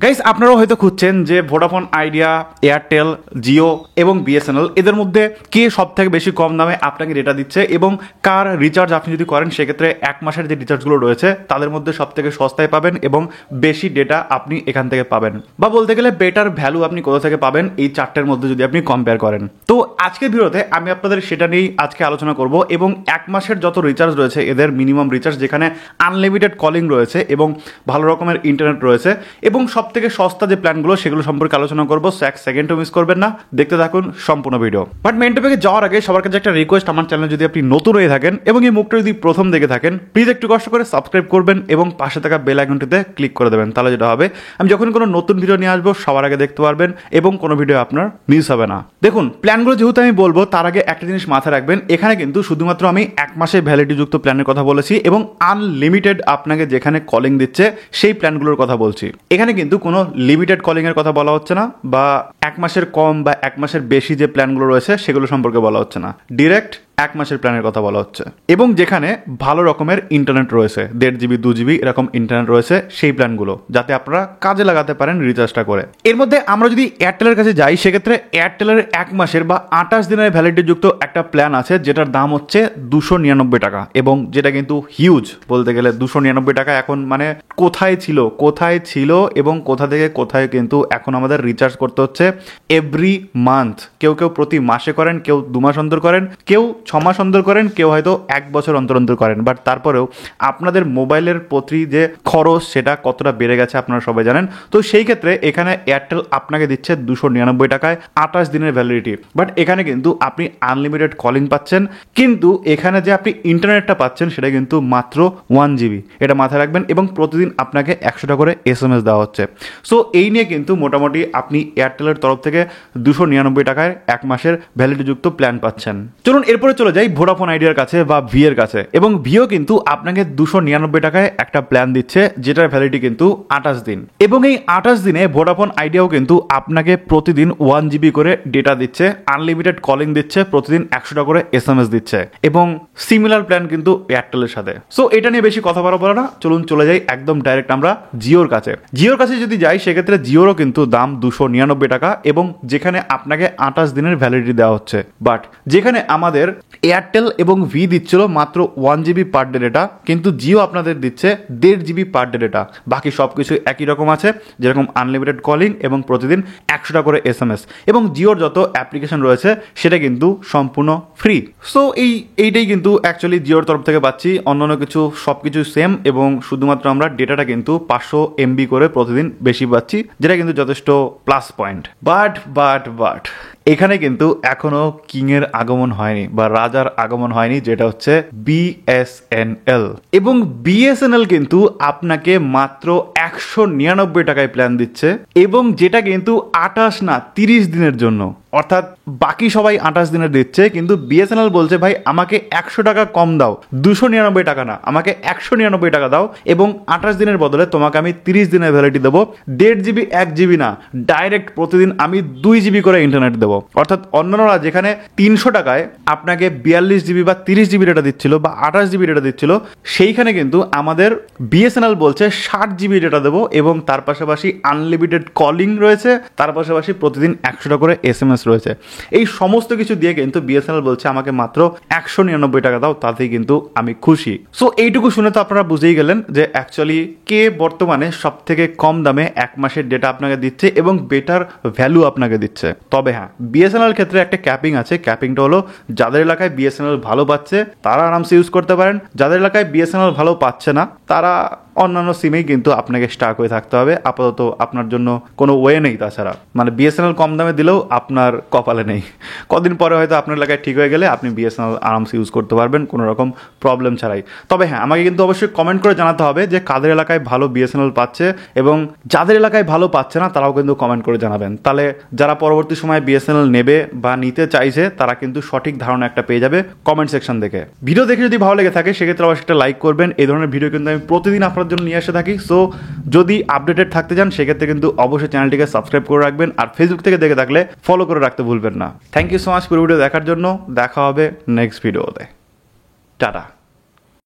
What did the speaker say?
Guys, আপনারাও হয়তো খুঁজছেন যে ভোডাফোন আইডিয়া, এয়ারটেল, জিও এবং বিএসএনএল এদের মধ্যে কে সব থেকে বেশি কম দামে আপনাকে ডেটা দিচ্ছে এবং কার রিচার্জ আপনি যদি করেন সেক্ষেত্রে এক মাসের যে রিচার্জগুলো রয়েছে তাদের মধ্যে সব থেকে সস্তায় পাবেন এবং বেশি ডেটা আপনি এখান থেকে পাবেন, বা বলতে গেলে বেটার ভ্যালু আপনি কোথা থেকে পাবেন এই চারটের মধ্যে যদি আপনি কম্পেয়ার করেন। তো আজকের ভিডিওতে আমি আপনাদের সেটা নিয়েই আজকে আলোচনা করব এবং এক মাসের যত রিচার্জ রয়েছে এদের মিনিমাম রিচার্জ যেখানে আনলিমিটেড কলিং রয়েছে এবং ভালো রকমের ইন্টারনেট রয়েছে এবং সব থেকে সস্তা যে প্ল্যানগুলো সেগুলো সম্পর্কে আলোচনা করবো। সো এক সেকেন্ডও মিস করবেন না, দেখতে থাকুন সম্পূর্ণ ভিডিও। বাট মেন টপিকে যাওয়ার আগে সবার কাছে একটা রিকোয়েস্ট, আমার চ্যানেল যদি আপনি নতুন হয়ে থাকেন এবং এই মুখটা যদি প্রথম দেখে থাকেন প্লিজ একটু কষ্ট করে সাবস্ক্রাইব করবেন এবং পাশে থাকা বেল আইকনটিতে ক্লিক করে দেবেন। তাহলে যেটা হবে আমি যখন কোনো নতুন ভিডিও নিয়ে আসবো সবার আগে দেখতে পারবেন এবং কোনো ভিডিও আপনার মিস হবে না। দেখুন, প্ল্যানগুলো যেহেতু আমি বলবো তার আগে একটা জিনিস মাথায় রাখবেন, এখানে কিন্তু শুধুমাত্র আমি এক মাসের ভ্যালিডিটি যুক্ত প্ল্যানের কথা বলেছি এবং আনলিমিটেড আপনাকে যেখানে কলিং দিচ্ছে সেই প্ল্যানগুলোর কথা বলছি। এখানে কিন্তু কোনো লিমিটেড কলিং এর কথা বলা হচ্ছে না বা এক মাসের কম বা এক মাসের বেশি যে প্ল্যানগুলো রয়েছে সেগুলো সম্পর্কে বলা হচ্ছে না, ডিরেক্ট এক মাসের প্ল্যানের কথা বলা হচ্ছে এবং যেখানে ভালো রকমের ইন্টারনেট রয়েছে, 1.5 GB 2 GB এরকম ইন্টারনেট রয়েছে সেই প্ল্যানগুলো যাতে আপনারা কাজে লাগাতে পারেন রিচার্জটা করে। এর মধ্যে আমরা যদি এয়ারটেলের কাছে যাই সেক্ষেত্রে এয়ারটেলের এক মাসের বা 28 দিনের ভ্যালিডিটি যুক্ত একটা প্ল্যান আছে যেটার দাম হচ্ছে 299 টাকা এবং যেটা কিন্তু হিউজ। বলতে গেলে 299 টাকা এখন মানে কোথায় ছিল এবং কোথা থেকে কোথায় কিন্তু এখন আমাদের রিচার্জ করতে হচ্ছে এভরি মান্থ। কেউ প্রতি মাসে করেন, কেউ 2 মাস অন্তর করেন, কেউ 6 মাস অন্তর করেন, কেউ হয়তো 1 বছর অন্তর করেন। বাট তারপরেও আপনাদের মোবাইলের প্রতি যে খরচ সেটা কতটা বেড়ে গেছে আপনারা সবাই জানেন। তো সেই ক্ষেত্রে এখানে এয়ারটেল আপনাকে দিচ্ছে 299 টাকায় 28 দিনের ভ্যালিডিটি। বাট এখানে কিন্তু আপনি আনলিমিটেড কলিং পাচ্ছেন, কিন্তু এখানে যে আপনি ইন্টারনেটটা পাচ্ছেন সেটা কিন্তু মাত্র 1 GB। এটা মাথায় রাখবেন এবং প্রতিদিন আপনাকে 100 টাকা করে SMS দেওয়া হচ্ছে। সো এই নিয়ে কিন্তু মোটামুটি আপনি এয়ারটেলের তরফ থেকে 299 টাকায় এক মাসের ভ্যালিডিটি যুক্ত প্ল্যান পাচ্ছেন। চলুন এরপরে চলে যাই ভোডাফোন আইডিয়ার কাছে বা ভি এর কাছে এবং ভিও কিন্তু আপনাকে 299 টাকায় একটা প্ল্যান দিচ্ছে যেটার ভ্যালিডিটি কিন্তু 28 দিন এবং এই 28 দিনে ভোডাফোন আইডিয়াও কিন্তু আপনাকে প্রতিদিন 1 GB করে ডেটা দিচ্ছে, আনলিমিটেড কলিং দিচ্ছে, প্রতিদিন 100 টাকা করে SMS দিচ্ছে এবং সিমিলার প্ল্যান কিন্তু এয়ারটেলের সাথে। সো এটা নিয়ে বেশি কথা বলা না, চলুন চলে যাই একদম ডাইরেক্ট আমরা জিওর কাছে। জিওর কাছে যদি যাই সেক্ষেত্রে জিওরও কিন্তু দাম 299 টাকা এবং যেখানে আপনাকে 28 দিনের ভ্যালিডিটি দেওয়া হচ্ছে। বাট যেখানে আমাদের এয়ারটেল এবং ভি দিচ্ছিল মাত্র 1 GB পার ডে ডেটা, কিন্তু জিও আপনাদের দিচ্ছে 1.5 GB পার ডে ডেটা। বাকি সবকিছু একই রকম আছে, যেরকম আনলিমিটেড কলিং এবং প্রতিদিন 100 টাকা করে SMS এবং জিওর যত অ্যাপ্লিকেশন রয়েছে সেটা কিন্তু সম্পূর্ণ ফ্রি। সো এইটাই কিন্তু অ্যাকচুয়ালি জিওর তরফ থেকে পাচ্ছি, অন্যান্য কিছু সবকিছু সেম এবং শুধুমাত্র আমরা ডেটাটা কিন্তু 500 MB করে প্রতিদিন বেশি পাচ্ছি, যেটা কিন্তু যথেষ্ট প্লাস পয়েন্ট। বাট এখানে কিন্তু এখনো কিং এর আগমন হয়নি বা রাজার আগমন হয়নি, যেটা হচ্ছে বিএসএনএল এবং বিএসএনএল কিন্তু আপনাকে মাত্র 199 টাকায় প্ল্যান দিচ্ছে এবং যেটা কিন্তু 28 না 30 দিনের জন্য। অর্থাৎ বাকি সবাই 28 দিনের দিচ্ছে, কিন্তু বিএসএনএল বলছে ভাই আমাকে 100 টাকা কম দাও, 299 টাকা না, আমাকে 199 টাকা দাও এবং 28 দিনের বদলে তোমাকে আমি 30 দিনের ভ্যালিডিটি দেবো। 1.5 GB 1 GB না, ডাইরেক্ট প্রতিদিন আমি 2 GB করে ইন্টারনেট দেবো। অর্থাৎ অন্যান্যরা যেখানে 300 টাকায় আপনাকে 42 GB বা 30 GB ডেটা দিচ্ছিল বা 28 GB ডেটা দিচ্ছিল, সেইখানে কিন্তু আমাদের বিএসএনএল বলছে 60 GB ডেটা দেবো এবং তার পাশাপাশি আনলিমিটেড কলিং রয়েছে, তার পাশাপাশি প্রতিদিন 100 টাকা করে SMS রয়েছে। এই সমস্ত কিছু দিয়ে কিন্তু বিএসএনএল বলছে আমাকে মাত্র 199 টাকা দাও, তাতেই কিন্তু আমি খুশি। সো এইটুকু শুনে তো আপনারা বুঝেই গেলেন যে অ্যাকচুয়ালি কে বর্তমানে সব থেকে কম দামে এক মাসের ডেটা আপনাকে দিচ্ছে এবং বেটার ভ্যালু আপনাকে দিচ্ছে। তবে হ্যাঁ, বিএসএনএল ক্ষেত্রে একটা ক্যাপিং আছে। ক্যাপিংটা হলো যাদের এলাকায় বিএসএনএল ভালো পাচ্ছে তারা আরামসে ইউজ করতে পারেন, যাদের এলাকায় বিএসএনএল ভালো পাচ্ছে না তারা অন্যান্য সিমেই কিন্তু আপনাকে স্টাক হয়ে থাকতে হবে। আপাতত আপনার জন্য কোনো ওয়ে নেই তাছাড়া, মানে বিএসএনএল কম দামে দিলেও আপনার কপালে নেই। কদিন পরে হয়তো আপনার এলাকায় ঠিক হয়ে গেলে আপনি বিএসএনএল আরামসে ইউজ করতে পারবেন কোনো রকম প্রবলেম ছাড়াই। তবে হ্যাঁ, আমাকে কিন্তু অবশ্যই কমেন্ট করে জানাতে হবে যে কাদের এলাকায় ভালো বিএসএনএল পাচ্ছে এবং যাদের এলাকায় ভালো পাচ্ছে না তারাও কিন্তু কমেন্ট করে জানাবেন। তাহলে যারা পরবর্তী সময় বিএসএনএল নেবে বা নিতে চাইছে তারা কিন্তু সঠিক ধারণা একটা পেয়ে যাবে কমেন্ট সেকশন দেখে। ভিডিও দেখে যদি ভালো লেগে থাকে সেক্ষেত্রে অবশ্যই একটা লাইক করবেন। এই ধরনের ভিডিও কিন্তু আমি প্রতিদিন আপনার জন্য নিয়ে এসে থাকি। সো যদি আপডেটেড থাকতে চান সেক্ষেত্রে কিন্তু অবশ্যই চ্যানেলটিকে সাবস্ক্রাইব করে রাখবেন আর ফেসবুক থেকে দেখে থাকলে ফলো করে রাখতে ভুলবেন না। থ্যাংক ইউ সো মাচ পুরো ভিডিও দেখার জন্য। দেখা হবে নেক্সট ভিডিওতে। টাটা।